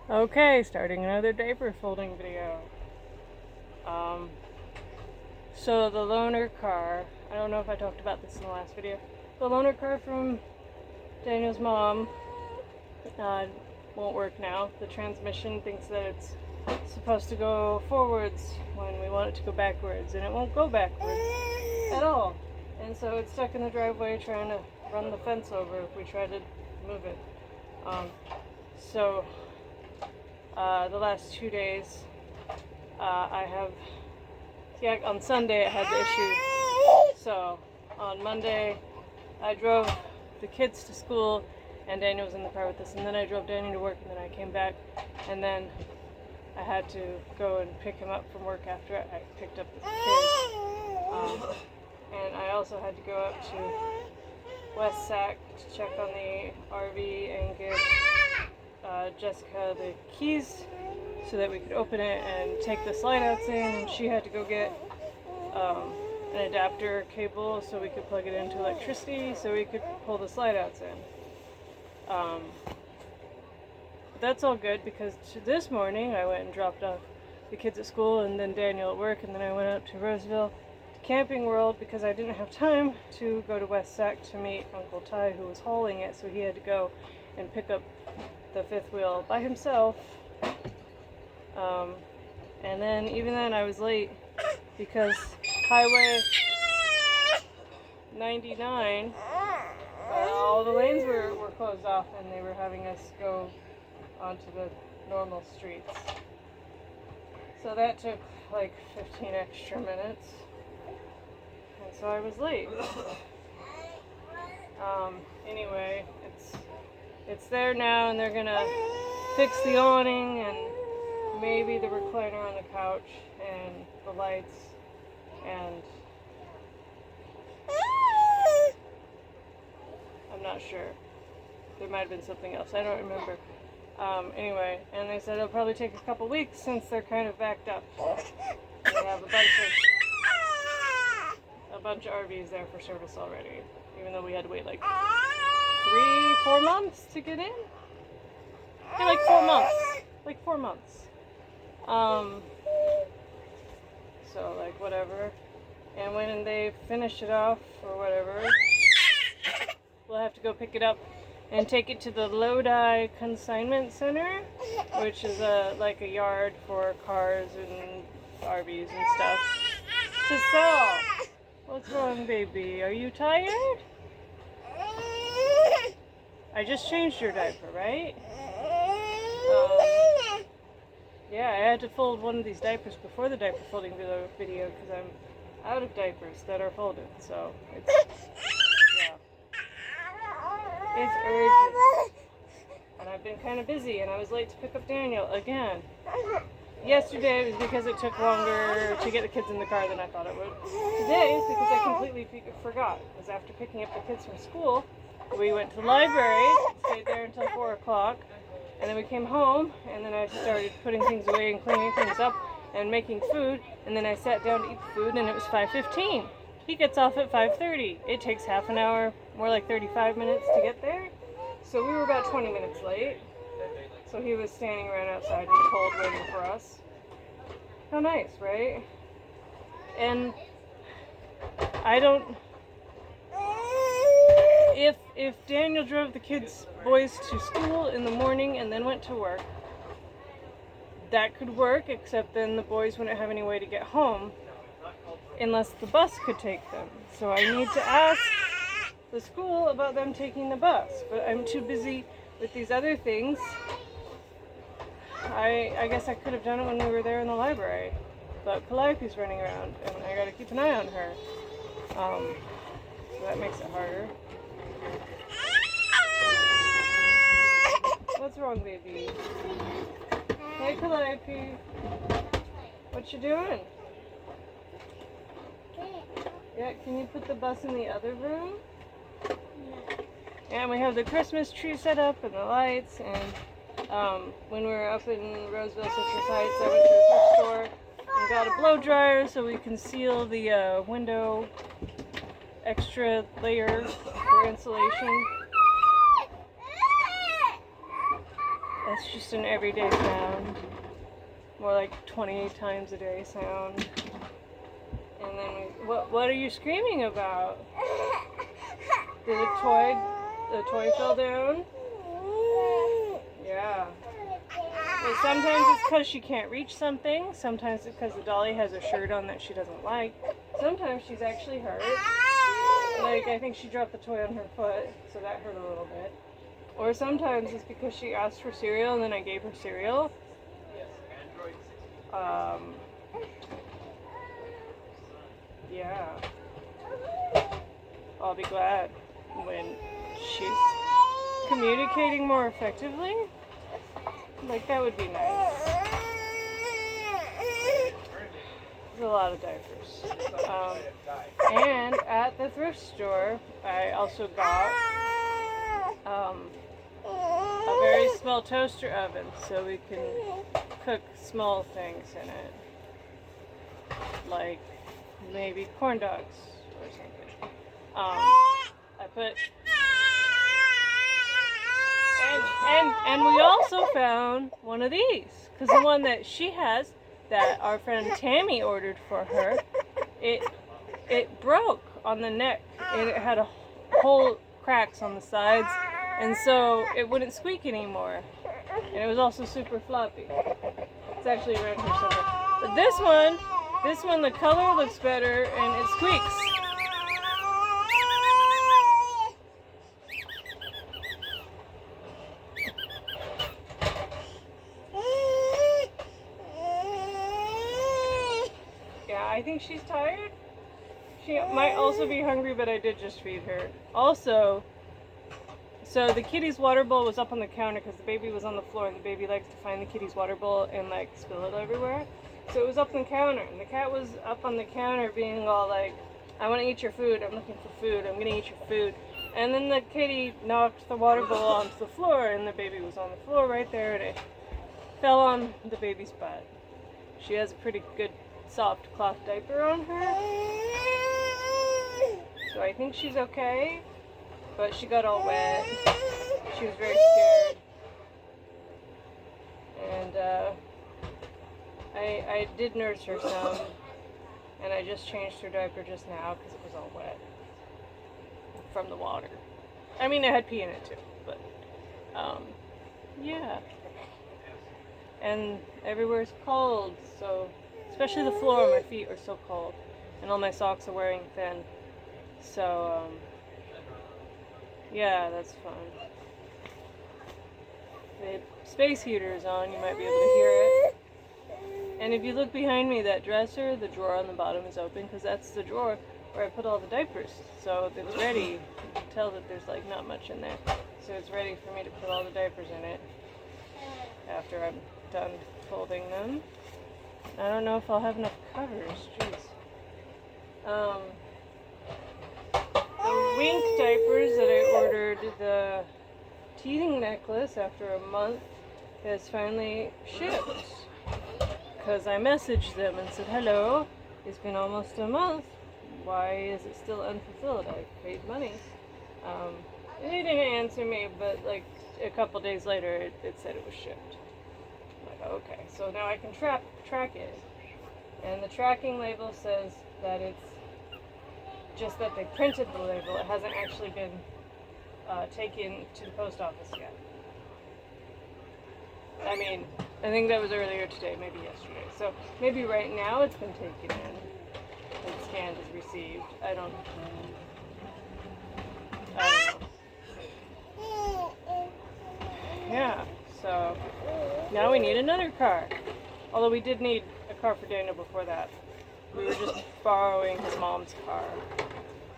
Okay, starting another diaper folding video. So the loaner car, I don't know if I talked about this in the last video. The loaner car from Daniel's mom won't work now. The transmission thinks that it's supposed to go forwards when we want it to go backwards, and it won't go backwards at all. And so it's stuck in the driveway trying to run the fence over if we try to move it. The last 2 days, on Sunday I had the issue. So on Monday I drove the kids to school and Daniel was in the car with us, and then I drove Daniel to work, and then I came back, and then I had to go and pick him up from work after I picked up the kids. And I also had to go up to West Sac to check on the RV and give Jessica the keys so that we could open it and take the slide outs in, and she had to go get an adapter cable so we could plug it into electricity so we could pull the slide outs in. That's all good because this morning I went and dropped off the kids at school and then Daniel at work, and then I went out to Roseville to Camping World because I didn't have time to go to West Sac to meet Uncle Ty, who was hauling it, so he had to go and pick up the fifth wheel by himself. And then even then I was late because Highway 99, all the lanes were closed off and they were having us go onto the normal streets. So that took like 15 extra minutes. And so I was late. Anyway, it's there now, and they're gonna fix the awning and maybe the recliner on the couch and the lights and I'm not sure. There might have been something else. I don't remember. Anyway, and they said it'll probably take a couple weeks since they're kind of backed up. They have a bunch of RVs there for service already, even though we had to wait like 3-4 months to get in. Yeah, like 4 months. Like 4 months. So like whatever. And when they finish it off or whatever, we'll have to go pick it up and take it to the Lodi Consignment Center, which is like a yard for cars and RVs and stuff to sell. What's wrong, baby? Are you tired? I just changed your diaper, right? Yeah, I had to fold one of these diapers before the diaper folding video because I'm out of diapers that are folded, so it's urgent. And I've been kind of busy, and I was late to pick up Daniel again. Yesterday it was because it took longer to get the kids in the car than I thought it would. Today is because I completely forgot. Because after picking up the kids from school, we went to the library, stayed there until 4 o'clock, and then we came home, and then I started putting things away and cleaning things up and making food, and then I sat down to eat the food, and it was 5:15. He gets off at 5:30. It takes half an hour, more like 35 minutes to get there. So we were about 20 minutes late. So he was standing right outside in the cold waiting for us. How nice, right? And I don't... If Daniel drove the boys to school in the morning and then went to work, that could work, except then the boys wouldn't have any way to get home unless the bus could take them. So I need to ask the school about them taking the bus, but I'm too busy with these other things. I guess I could have done it when we were there in the library, but Calliope's running around and I gotta keep an eye on her. So that makes it harder. What's wrong, baby? Hey, Calliope. What you doing? Yeah, can you put the bus in the other room? And we have the Christmas tree set up and the lights, and when we were up in Roseville Citrus Heights, I went to the thrift store and got a blow dryer so we can seal the window extra layer for insulation. That's just an everyday sound. More like 28 times a day sound. And then what are you screaming about? Did the toy fell down? Yeah. Well, sometimes it's because she can't reach something. Sometimes it's because the dolly has a shirt on that she doesn't like. Sometimes she's actually hurt. Like, I think she dropped the toy on her foot, so that hurt a little bit. Or sometimes it's because she asked for cereal and then I gave her cereal. Yeah. I'll be glad when she's communicating more effectively. Like, that would be nice. There's a lot of diapers. And at the thrift store, I also got a very small toaster oven so we can cook small things in it. Like maybe corn dogs or something. I put... And we also found one of these, because the one that she has, that our friend Tammy ordered for her, it broke on the neck, and it had a whole cracks on the sides, and so it wouldn't squeak anymore. And it was also super floppy. It's actually around here somewhere. But this one, the color looks better, and it squeaks. I think she's tired. She might also be hungry, but I did just feed her. Also, so the kitty's water bowl was up on the counter because the baby was on the floor, and the baby likes to find the kitty's water bowl and like spill it everywhere. So it was up on the counter, and the cat was up on the counter being all like, I want to eat your food, I'm looking for food, I'm going to eat your food. And then the kitty knocked the water bowl onto the floor, and the baby was on the floor right there, and it fell on the baby's butt. She has a pretty good soft cloth diaper on her, so I think she's okay, but she got all wet. She was very scared, and I did nurse her some, and I just changed her diaper just now because it was all wet from the water. I mean, it had pee in it too, but yeah, and everywhere's cold, so especially the floor, my feet are so cold, and all my socks are wearing thin. So, yeah, that's fun. The space heater is on, you might be able to hear it. And if you look behind me, that dresser, the drawer on the bottom is open, because that's the drawer where I put all the diapers. So it's ready. You can tell that there's like not much in there. So it's ready for me to put all the diapers in it after I'm done folding them. I don't know if I'll have enough covers. Jeez. The Wink diapers that I ordered, the teething necklace, after a month, has finally shipped. Because I messaged them and said, hello, it's been almost a month. Why is it still unfulfilled? I paid money. And they didn't answer me, but like a couple days later, it said it was shipped. Okay, so now I can track it, and the tracking label says that it's just that they printed the label. It hasn't actually been taken to the post office yet. I mean, I think that was earlier today, maybe yesterday. So maybe right now it's been taken in and scanned as received. I don't know. Yeah, so now we need another car. Although we did need a car for Daniel before that. We were just borrowing his mom's car,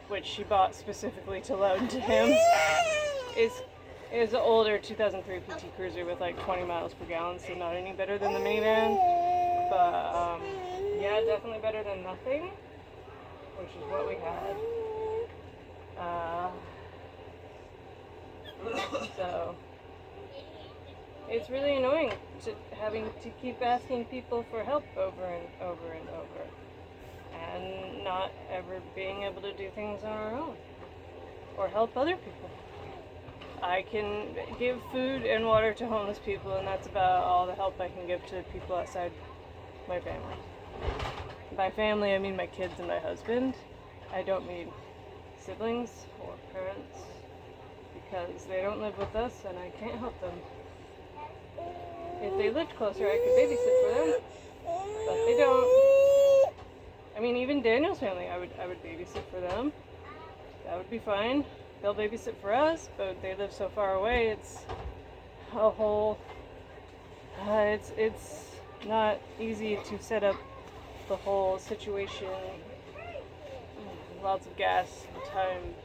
which she bought specifically to loan to him. It's an older 2003 PT Cruiser with like 20 miles per gallon, so not any better than the minivan. But yeah, definitely better than nothing, which is what we had. So it's really annoying having to keep asking people for help over and over and over, and not ever being able to do things on our own or help other people. I can give food and water to homeless people, and that's about all the help I can give to people outside my family. By family, I mean my kids and my husband. I don't mean siblings or parents, because they don't live with us and I can't help them. If they lived closer, I could babysit for them, but they don't. I mean, even Daniel's family, I would babysit for them. That would be fine. They'll babysit for us, but they live so far away. It's a whole. It's not easy to set up the whole situation. Lots of gas, and time,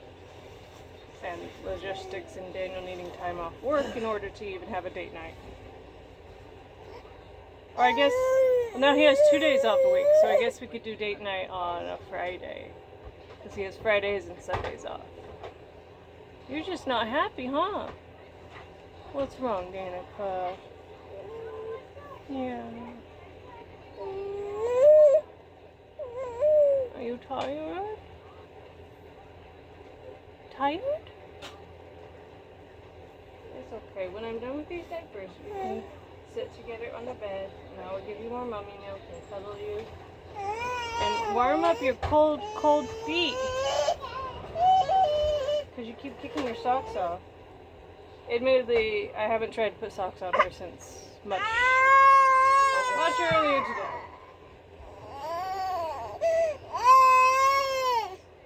and logistics, and Daniel needing time off work in order to even have a date night. Or I guess, well, now he has 2 days off a week, so I guess we could do date night on a Friday, because he has Fridays and Sundays off. You're just not happy, huh? What's wrong, Danica? Yeah. Are you tired? Tired? It's okay. When I'm done with these diapers, we can sit together on the bed, and I will give you more mommy milk and cuddle you. And warm up your cold feet. Because you keep kicking your socks off. Admittedly, I haven't tried to put socks on her since much earlier today.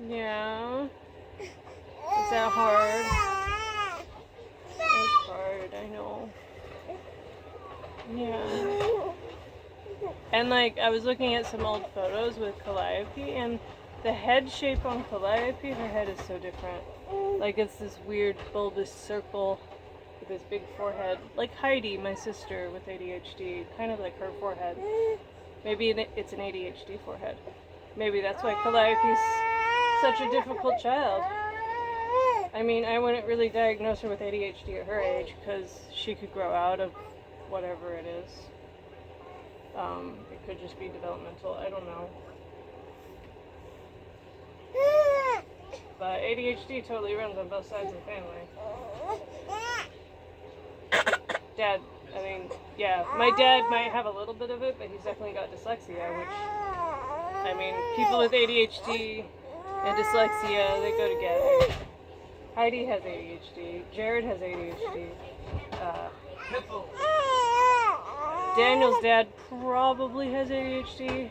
Yeah. Is that hard? It's hard, I know. Yeah. And like, I was looking at some old photos with Calliope, and the head shape on Calliope, her head is so different. Like, it's this weird bulbous circle with this big forehead. Like Heidi, my sister with ADHD, kind of like her forehead. Maybe it's an ADHD forehead. Maybe that's why Calliope's such a difficult child. I mean, I wouldn't really diagnose her with ADHD at her age, because she could grow out of whatever it is. It could just be developmental, I don't know. But ADHD totally runs on both sides of the family. Dad, I mean, yeah, my dad might have a little bit of it, but he's definitely got dyslexia, which, I mean, people with ADHD and dyslexia, they go together. Heidi has ADHD, Jared has ADHD, Daniel's dad probably has ADHD.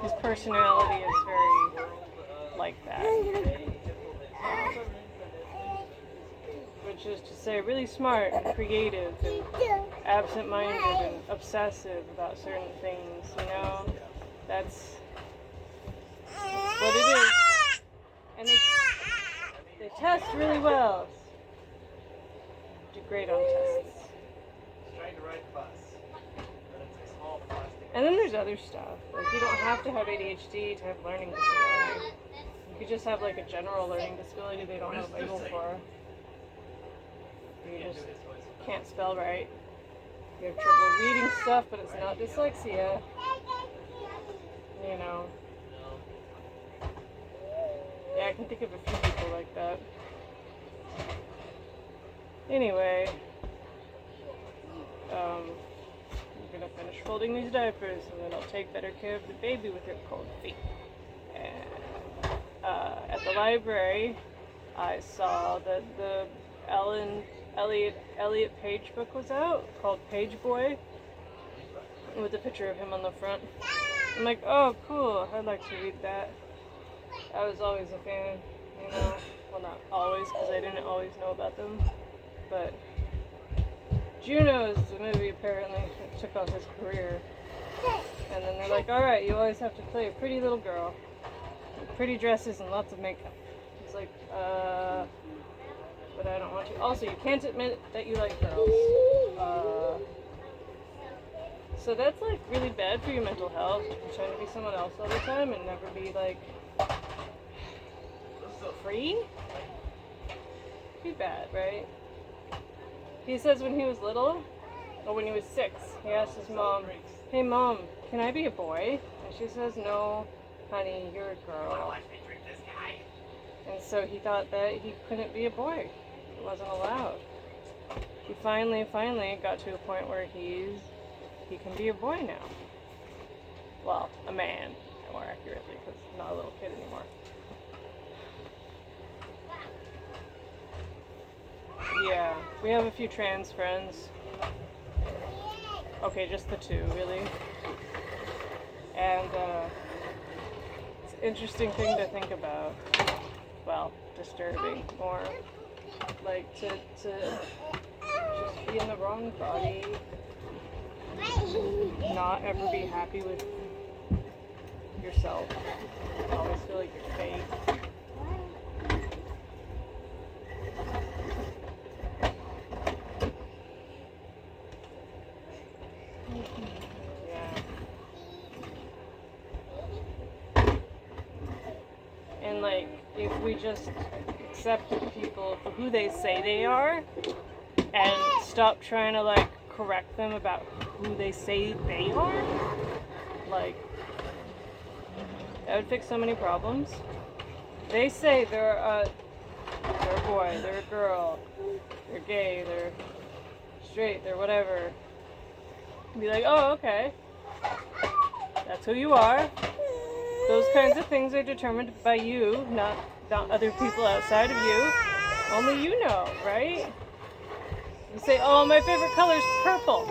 His personality is very like that. Which is to say, really smart and creative and absent-minded and obsessive about certain things, you know? That's what it is. And they test really well. Do great on tests. And then there's other stuff. Like, you don't have to have ADHD to have learning disability. You could just have like a general learning disability they don't have a label for. You just can't spell right. You have trouble reading stuff, but it's not dyslexia. You know. Yeah, I can think of a few people like that. Anyway, I'm gonna finish folding these diapers, and then I'll take better care of the baby with her cold feet. And at the library, I saw that the Elliot Page book was out, called Page Boy, with a picture of him on the front. I'm like, oh, cool, I'd like to read that. I was always a fan, you know. Well, not always, because I didn't always know about them. But Juno is the movie, apparently. It took off his career. And then they're like, alright, you always have to play a pretty little girl. With pretty dresses and lots of makeup. It's like, but I don't want to. Also, you can't admit that you like girls. So that's like really bad for your mental health. You're trying to be someone else all the time and never be like free? Be bad, right? He says when he was little, or when he was 6, he asked his mom, hey mom, can I be a boy? And she says, no, honey, you're a girl. And so he thought that he couldn't be a boy. It wasn't allowed. He finally got to a point where he can be a boy now. Well, a man, more accurately, because he's not a little kid anymore. Yeah, we have a few trans friends. Okay, just the two, really. And it's an interesting thing to think about. Well, disturbing more. Like to just be in the wrong body, not ever be happy with yourself, always feel like you're fake. Yeah. And like, if we just accept people for who they say they are and stop trying to like correct them about who they say they are, like, that would fix so many problems. They say they're a boy, they're a girl, they're gay, they're straight, they're whatever. Be like, oh, okay, that's who you are. Those kinds of things are determined by you, not other people outside of you. Only you know, right? You say, oh, my favorite color is purple.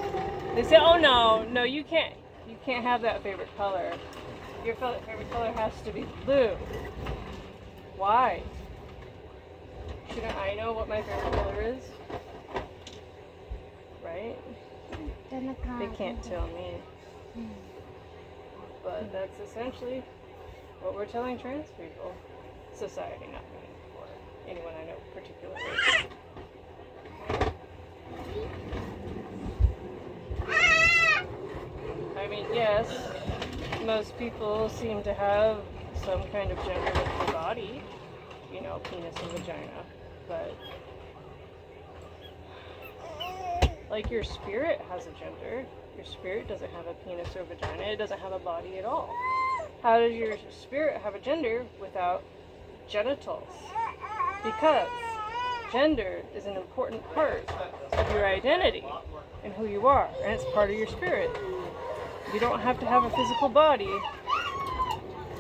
They say, oh, no, you can't have that favorite color. Your favorite color has to be blue. Why? Shouldn't I know what my favorite color is? Right? They can't tell me. But that's essentially what we're telling trans people. Society, not me, or anyone I know particularly. I mean, yes, most people seem to have some kind of gender with their body, you know, penis and vagina, but like your spirit has a gender. Your spirit doesn't have a penis or vagina. It doesn't have a body at all. How does your spirit have a gender without genitals? Because gender is an important part of your identity and who you are, and it's part of your spirit. You don't have to have a physical body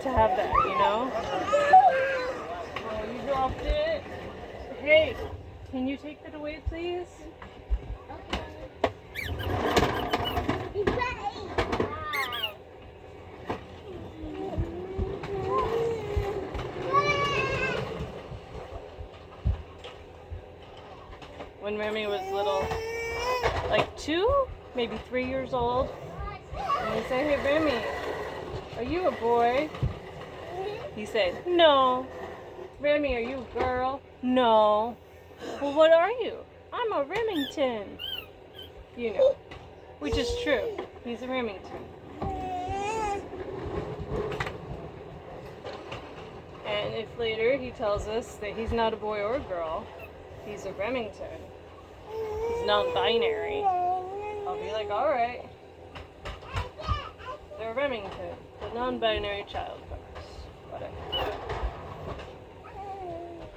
to have that, you know? Oh, you dropped it. Hey, can you take that away, please? When Remy was little, like 2, maybe 3 years old, and we say, hey Remy, are you a boy? He said, no. Remy, are you a girl? No. Well, what are you? I'm a Remington. You know, which is true. He's a Remington. And if later he tells us that he's not a boy or a girl, he's a Remington, he's non-binary, I'll be like, alright. They're Remington, the non-binary child comes. Whatever.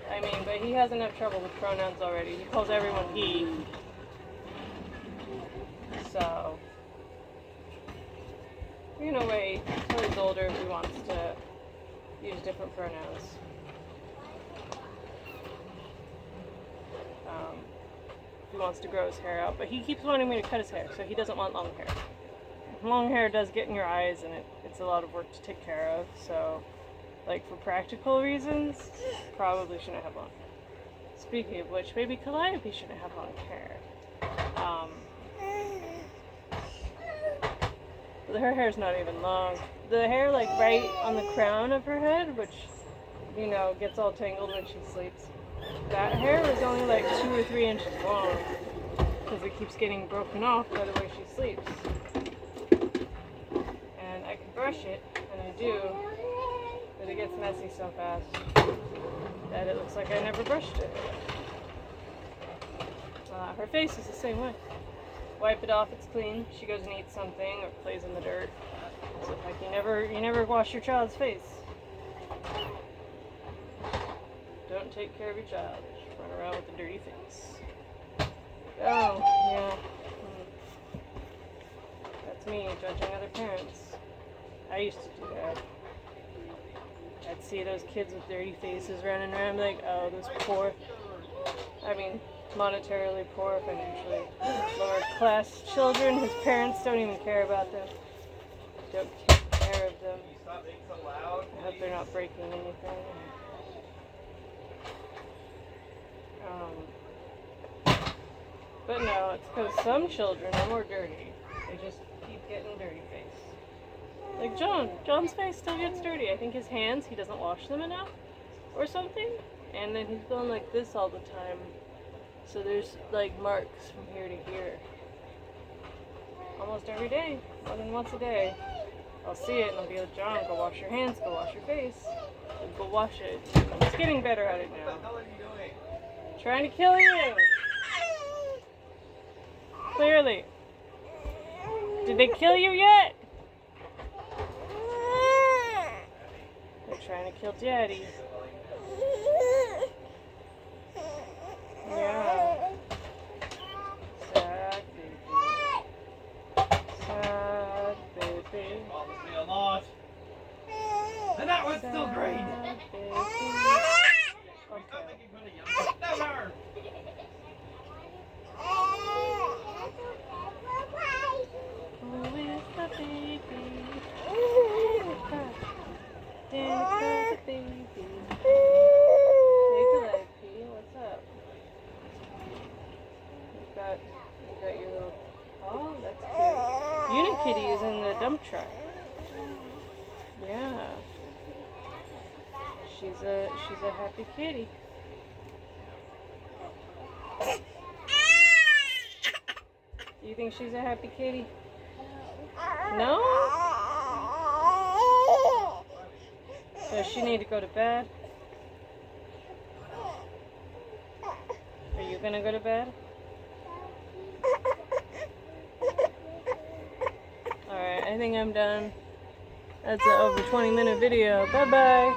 I mean, but he has enough trouble with pronouns already. He calls everyone he. So, in a way, until he's older, he wants to use different pronouns. He wants to grow his hair out, but he keeps wanting me to cut his hair, so he doesn't want long hair. Long hair does get in your eyes, and it's a lot of work to take care of, so, like, for practical reasons, probably shouldn't have long hair. Speaking of which, maybe Calliope shouldn't have long hair. Her hair's not even long. The hair, like, right on the crown of her head, which, you know, gets all tangled when she sleeps, that hair is only like 2 or 3 inches long, because it keeps getting broken off by the way she sleeps. And I can brush it, and I do, but it gets messy so fast that it looks like I never brushed it. Her face is the same way. Wipe it off, it's clean. She goes and eats something or plays in the dirt. So like you never wash your child's face. Don't take care of your child. run around with a dirty face. Oh, yeah. That's me, judging other parents. I used to do that. I'd see those kids with dirty faces running around, like, oh, those poor, monetarily poor, financially lower class children whose parents don't even care about them, don't take care of them. I hope they're not breaking anything. But no, it's because some children are more dirty. They just keep getting dirty face. Like John's face still gets dirty. I think his hands, he doesn't wash them enough or something. And then he's going like this all the time. So there's like marks from here to here. Almost every day, more than once a day. I'll see it and I'll be like, John, go wash your hands, go wash your face. And go wash it. He's getting better at it now. What the hell are you doing? Trying to kill you. Clearly. Did they kill you yet? They're trying to kill Daddy. Yeah. Sad baby. Sad baby. Bothers me a lot. And that one's still green. Sad baby. Stop making fun of you. Never. Who is the baby? Danny got the baby. Take a leg, P. What's up? You got your little. Oh, that's cute. Unikitty is in the dump truck. Yeah. She's a happy kitty. Do you think she's a happy kitty? No? Does she need to go to bed? Are you gonna go to bed? Alright, I think I'm done. That's an over 20-minute video. Bye-bye.